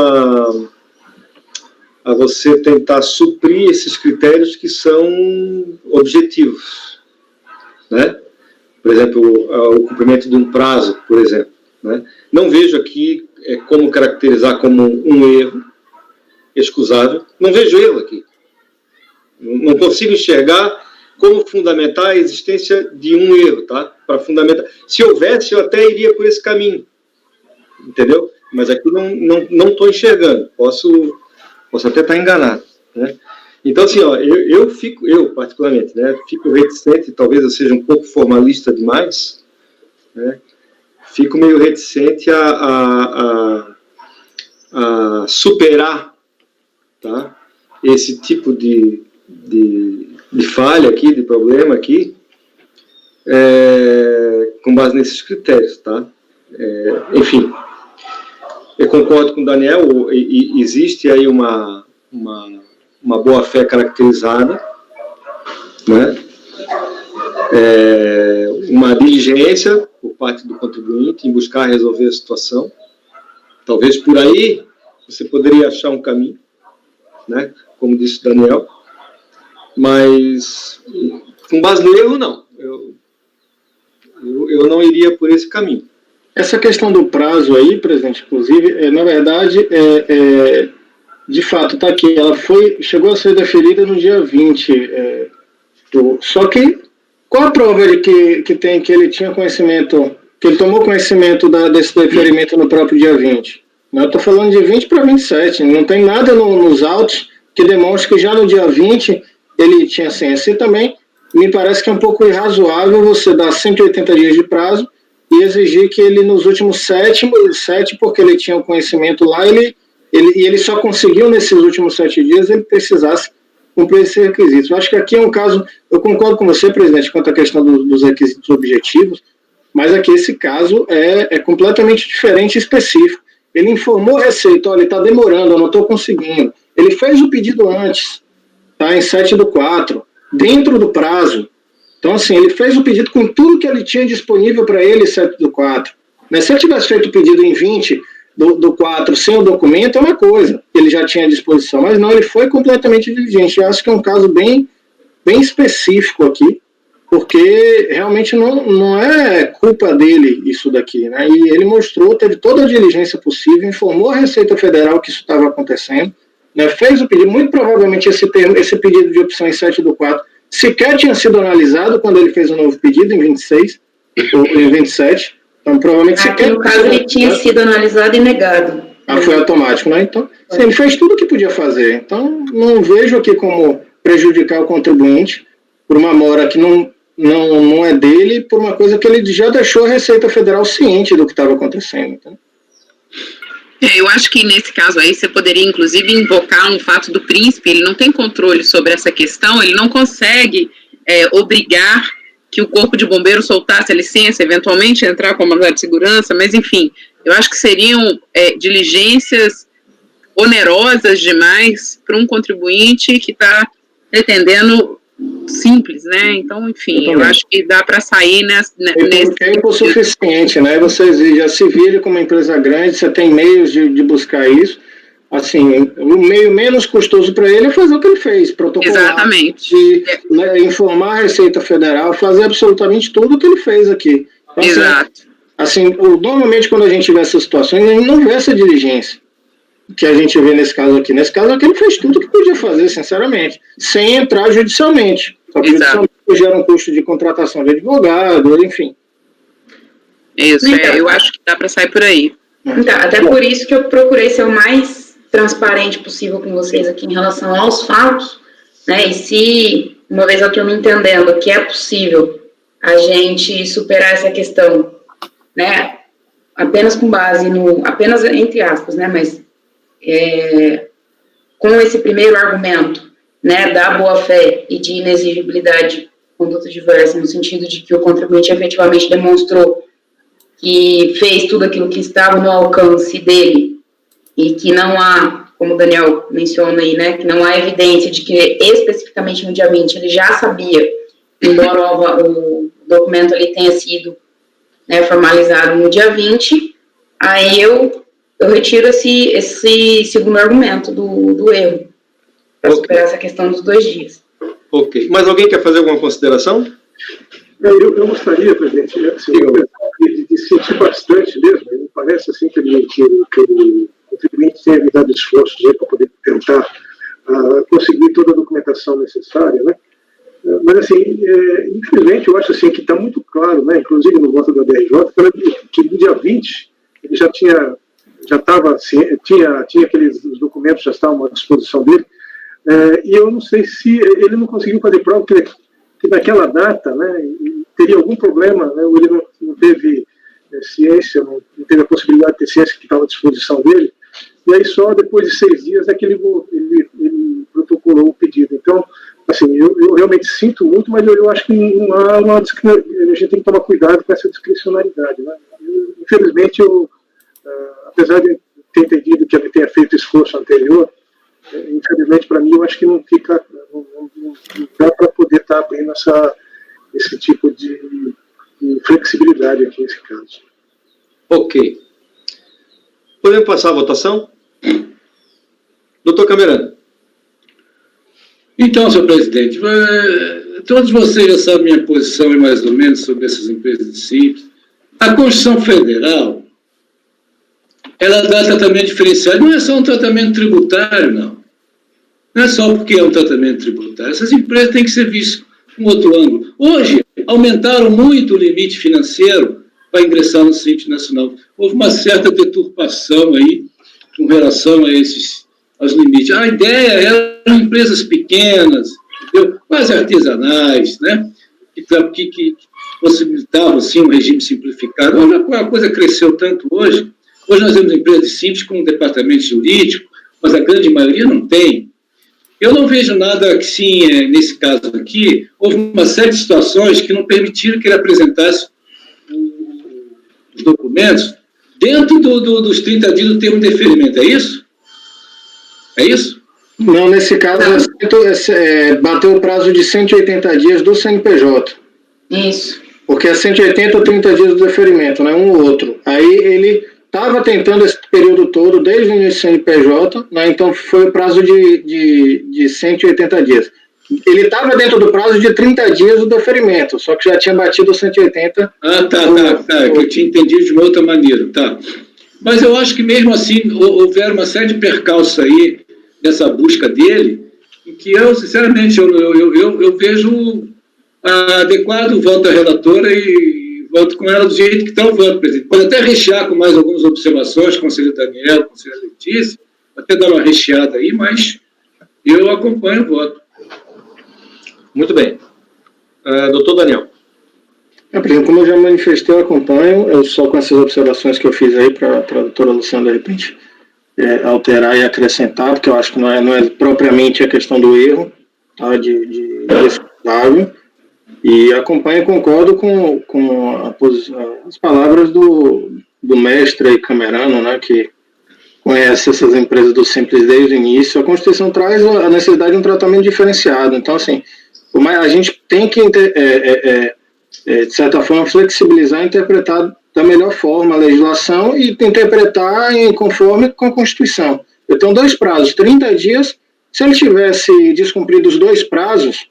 a você tentar suprir esses critérios que são objetivos, né? Por exemplo, o cumprimento de um prazo, por exemplo, né? Não vejo aqui como caracterizar como um erro excusável. Não vejo erro aqui. Não consigo enxergar como fundamentar a existência de um erro, tá? Para fundamentar. Se houvesse, eu até iria por esse caminho, entendeu? Mas aqui não estou enxergando. Posso até estar enganado, né? Então, assim, ó, eu particularmente, né, fico reticente, talvez eu seja um pouco formalista demais, né? Fico meio reticente a superar, tá, esse tipo de falha aqui, de problema aqui, com base nesses critérios, tá? Enfim, eu concordo com o Daniel, existe aí uma boa-fé caracterizada, né? Uma diligência por parte do contribuinte em buscar resolver a situação. Talvez por aí você poderia achar um caminho, né? Como disse o Daniel, mas com base no erro, não. Eu não iria por esse caminho. Essa questão do prazo aí, presidente, inclusive, na verdade, de fato, está aqui. Ela chegou a ser deferida no dia 20. Só que, qual a prova de que ele tinha conhecimento, que ele tomou conhecimento desse deferimento no próprio dia 20? Eu estou falando de 20 para 27. Não tem nada nos autos que demonstre que já no dia 20 ele tinha ciência. E também me parece que é um pouco irrazoável você dar 180 dias de prazo e exigir que ele nos últimos 7, porque ele tinha o conhecimento lá, ele só conseguiu nesses últimos 7 dias ele precisasse cumprir esses requisitos. Eu acho que aqui é um caso, eu concordo com você, presidente, quanto à questão dos requisitos objetivos, mas aqui esse caso é completamente diferente e específico. Ele informou a Receita, olha, ele está demorando, eu não estou conseguindo. Ele fez o pedido antes, tá, em 7/4, dentro do prazo. Então, assim, ele fez o pedido com tudo que ele tinha disponível para ele, 7/4. Né? Se ele tivesse feito o pedido em 20/4 sem o documento, é uma coisa, ele já tinha à disposição, mas não, ele foi completamente diligente. Eu acho que é um caso bem específico aqui, porque realmente não é culpa dele isso daqui, né? E ele teve toda a diligência possível, informou a Receita Federal que isso estava acontecendo, né? Fez o pedido, muito provavelmente esse pedido de opção em 7/4 sequer tinha sido analisado quando ele fez o novo pedido em 26 ou em 27, então provavelmente sequer... no caso ele tinha sido analisado e negado. Foi automático, né? Então, sim, ele fez tudo o que podia fazer, então não vejo aqui como prejudicar o contribuinte por uma mora que não é dele, por uma coisa que ele já deixou a Receita Federal ciente do que estava acontecendo. Então. Eu acho que nesse caso aí você poderia inclusive invocar um fato do príncipe, ele não tem controle sobre essa questão, ele não consegue obrigar que o Corpo de Bombeiros soltasse a licença, eventualmente entrar com a mandado de segurança, mas enfim, eu acho que seriam diligências onerosas demais para um contribuinte que está pretendendo simples, né? Então, enfim, eu acho que dá para sair nesse tempo suficiente, né? Você já se vira como uma empresa grande, você tem meios de buscar isso. Assim, o meio menos custoso para ele é fazer o que ele fez, protocolar. Exatamente. Informar a Receita Federal, fazer absolutamente tudo o que ele fez aqui. Então, exato. Assim, normalmente quando a gente vê essas situações, a gente não vê essa diligência que a gente vê nesse caso aqui. Nesse caso aqui ele fez tudo o que podia fazer, sinceramente, sem entrar judicialmente. Só que judicialmente gera um custo de contratação de advogado, enfim. Isso, eu acho que dá para sair por aí. Então, até por isso que eu procurei ser o mais transparente possível com vocês aqui em relação aos fatos, né? E se, uma vez eu estou me entendendo que é possível a gente superar essa questão, né? Apenas com base apenas entre aspas, né? Mas com esse primeiro argumento, né, da boa-fé e de inexigibilidade de conduta diversa, no sentido de que o contribuinte efetivamente demonstrou que fez tudo aquilo que estava no alcance dele e que não há, como o Daniel menciona aí, né, que não há evidência de que especificamente no dia 20 ele já sabia, embora o documento ali tenha sido né, formalizado no dia 20, aí eu retiro esse segundo argumento do erro, para superar essa questão dos 2 dias. Ok. Mais alguém quer fazer alguma consideração? Eu gostaria, presidente, assim, de sentir bastante mesmo. Me parece assim, que o contribuinte tenha me dado esforços para poder tentar conseguir toda a documentação necessária, né? Mas, assim, infelizmente, eu acho assim, que está muito claro, né, inclusive no voto da DRJ, que no dia 20 ele já tinha aqueles documentos, já estavam à disposição dele, e eu não sei se ele não conseguiu fazer prova que naquela data, né, teria algum problema, né, ou ele não teve ciência, não teve a possibilidade de ter ciência que estava à disposição dele, e aí só depois de 6 dias é que ele protocolou o pedido. Então, assim, eu realmente sinto muito, mas eu acho que a gente tem que tomar cuidado com essa discricionariedade, né? Infelizmente, apesar de ter entendido que ele tenha feito esforço anterior, infelizmente, para mim, eu acho que não dá para poder estar abrindo esse tipo de flexibilidade aqui nesse caso. Ok. Podemos passar a votação? Doutor Camerano. Então, senhor presidente, todos vocês já sabem minha posição mais ou menos sobre essas empresas de simples. A Constituição Federal, ela dá tratamento diferenciado. Não é só um tratamento tributário, não. Não é só porque é um tratamento tributário. Essas empresas têm que ser vistas com outro ângulo. Hoje, aumentaram muito o limite financeiro para ingressar no Simples Nacional. Houve uma certa deturpação aí com relação aos limites. A ideia eram empresas pequenas, entendeu? Quase artesanais, né? Que possibilitavam assim, um regime simplificado. Hoje a coisa cresceu tanto hoje. Hoje nós temos empresas simples com um departamento jurídico, mas a grande maioria não tem. Eu não vejo nada que, sim, nesse caso aqui, houve uma série de situações que não permitiram que ele apresentasse os documentos dentro dos 30 dias do termo de deferimento. É isso? É isso? Não, nesse caso, bateu o prazo de 180 dias do CNPJ. Isso. Porque é 180 ou 30 dias do deferimento, né? Um ou outro. Aí ele estava tentando esse período todo, desde o início do CNPJ, né? Então foi o prazo de 180 dias. Ele estava dentro do prazo de 30 dias do deferimento, só que já tinha batido os 180. Tá. Eu tinha entendido de uma outra maneira, tá. Mas eu acho que mesmo assim houver uma série de percalços aí nessa busca dele, em que eu, sinceramente, eu vejo adequado o voto da relatora e voto com ela do jeito que está o voto, presidente. Pode até rechear com mais algumas observações, conselheiro Daniel, conselheiro Letícia, até dar uma recheada aí, mas eu acompanho o voto. Muito bem. Doutor Daniel. Como eu já manifestei, eu acompanho, eu só com essas observações que eu fiz aí para a doutora Luciana, de repente, alterar e acrescentar, porque eu acho que não é propriamente a questão do erro, tá, de responsável, e acompanho e concordo com as palavras do mestre aí, Camerano, né, que conhece essas empresas do Simples desde o início. A Constituição traz a necessidade de um tratamento diferenciado, então, assim, a gente tem que, de certa forma, flexibilizar e interpretar da melhor forma a legislação e interpretar conforme com a Constituição. Eu tenho 2 prazos, 30 dias, se ele tivesse descumprido os 2 prazos,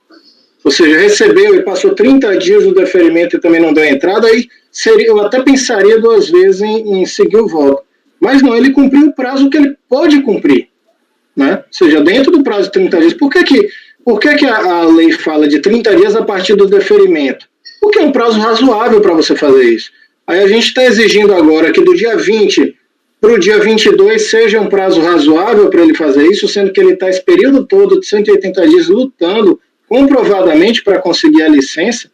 ou seja, recebeu e passou 30 dias do deferimento e também não deu entrada, aí eu até pensaria 2 vezes em seguir o voto. Mas não, ele cumpriu o prazo que ele pode cumprir, né? Ou seja, dentro do prazo de 30 dias. Por que a lei fala de 30 dias a partir do deferimento? Porque é um prazo razoável para você fazer isso. Aí a gente está exigindo agora que do dia 20 para o dia 22 seja um prazo razoável para ele fazer isso, sendo que ele está esse período todo de 180 dias lutando comprovadamente para conseguir a licença,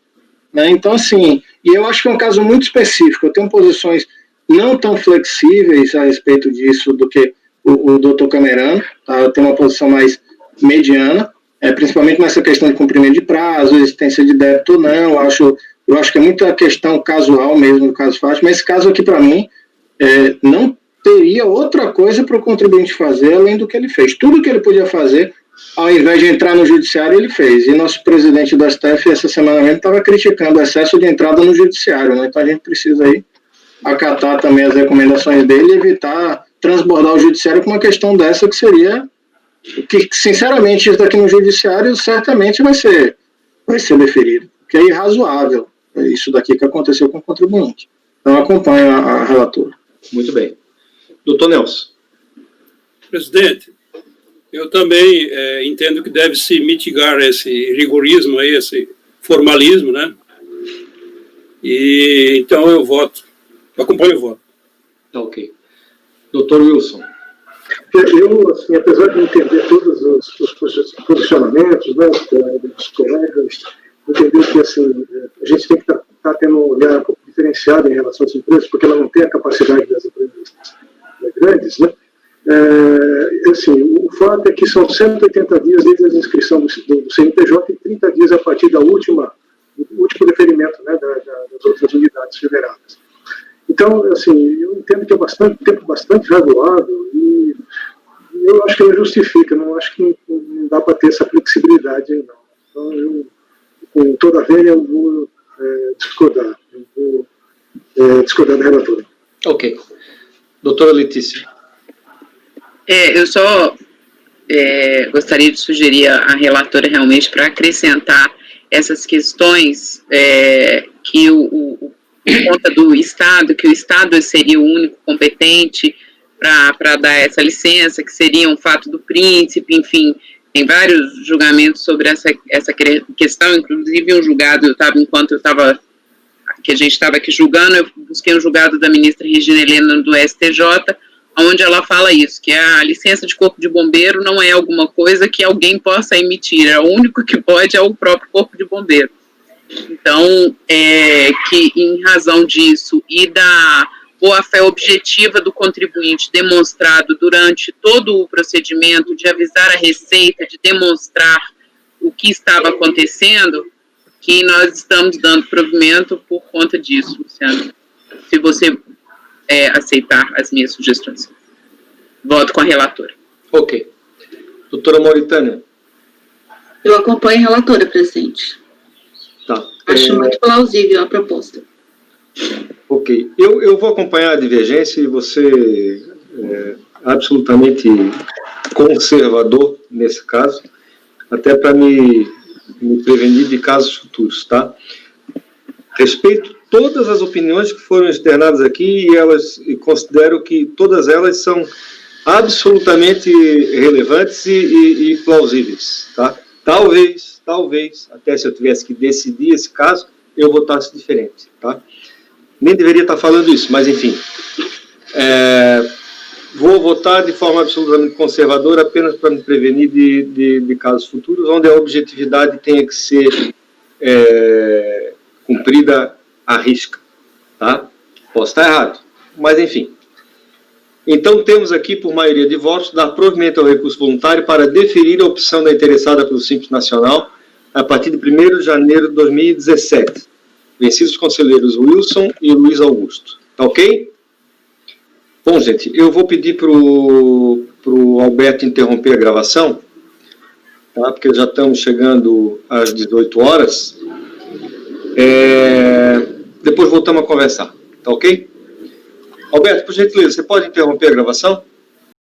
né? Então, assim, e eu acho que é um caso muito específico. Eu tenho posições não tão flexíveis a respeito disso do que o doutor Camerano, tá? Eu tenho uma posição mais mediana, principalmente nessa questão de cumprimento de prazo, existência de débito ou não. Eu acho que é muita questão casual mesmo, do caso fático, mas esse caso aqui, para mim, não teria outra coisa para o contribuinte fazer além do que ele fez. Tudo que ele podia fazer ao invés de entrar no judiciário, ele fez. E nosso presidente do STF, essa semana mesmo, estava criticando o excesso de entrada no judiciário, né? Então a gente precisa aí acatar também as recomendações dele e evitar transbordar o judiciário com uma questão dessa que seria, que sinceramente isso daqui no judiciário certamente vai ser deferido, porque é irrazoável isso daqui que aconteceu com o contribuinte. Então acompanho a relatora. Muito bem. Doutor Nelson. Presidente, eu também entendo que deve-se mitigar esse rigorismo, aí, esse formalismo, né? E então eu acompanho o voto. Tá ok. Doutor Wilson. Eu, assim, apesar de entender todos os posicionamentos, né, dos colegas, entender que assim, a gente tem que estar tendo um olhar um pouco diferenciado em relação às empresas, porque ela não tem a capacidade das empresas grandes, né? Assim, o fato é que são 180 dias desde a inscrição do CNPJ e 30 dias a partir do último deferimento, né, das outras unidades federadas. Então, assim, eu entendo que é tempo bastante razoável e eu acho que ela justifica, não acho que não dá para ter essa flexibilidade aí, não. Então, eu, com toda a vênia, eu vou discordar. Eu vou discordar da relatora. Ok. Doutora Letícia. Eu só gostaria de sugerir a relatora realmente para acrescentar essas questões que por conta do Estado, que o Estado seria o único competente para dar essa licença, que seria um fato do príncipe, enfim, tem vários julgamentos sobre essa questão, inclusive um julgado, que a gente estava aqui julgando, eu busquei um julgado da ministra Regina Helena do STJ, onde ela fala isso, que a licença de corpo de bombeiro não é alguma coisa que alguém possa emitir, o único que pode é o próprio corpo de bombeiro. Então, que em razão disso e da boa-fé objetiva do contribuinte demonstrado durante todo o procedimento, de avisar a Receita, de demonstrar o que estava acontecendo, que nós estamos dando provimento por conta disso, Luciano. Se você aceitar as minhas sugestões. Voto com a relatora. Ok. Doutora Mauritânia. Eu acompanho a relatora, presidente. Tá. Acho muito plausível a proposta. Ok. Eu vou acompanhar a divergência e você é absolutamente conservador nesse caso, até para me prevenir de casos futuros, tá? Respeito todas as opiniões que foram externadas aqui e considero que todas elas são absolutamente relevantes e plausíveis, tá? Talvez, até se eu tivesse que decidir esse caso, eu votasse diferente, tá? Nem deveria estar falando isso, mas enfim. Vou votar de forma absolutamente conservadora apenas para me prevenir de casos futuros, onde a objetividade tenha que ser cumprida à risca, tá? Posso estar errado, mas enfim. Então, temos aqui, por maioria de votos, dar provimento ao recurso voluntário para deferir a opção da interessada pelo Simples Nacional a partir de 1º de janeiro de 2017. Vencidos os conselheiros Wilson e Luiz Augusto. Tá ok? Bom, gente, eu vou pedir para o Alberto interromper a gravação, tá? Porque já estamos chegando às 18 horas. Depois voltamos a conversar. Tá ok? Alberto, por gentileza, você pode interromper a gravação?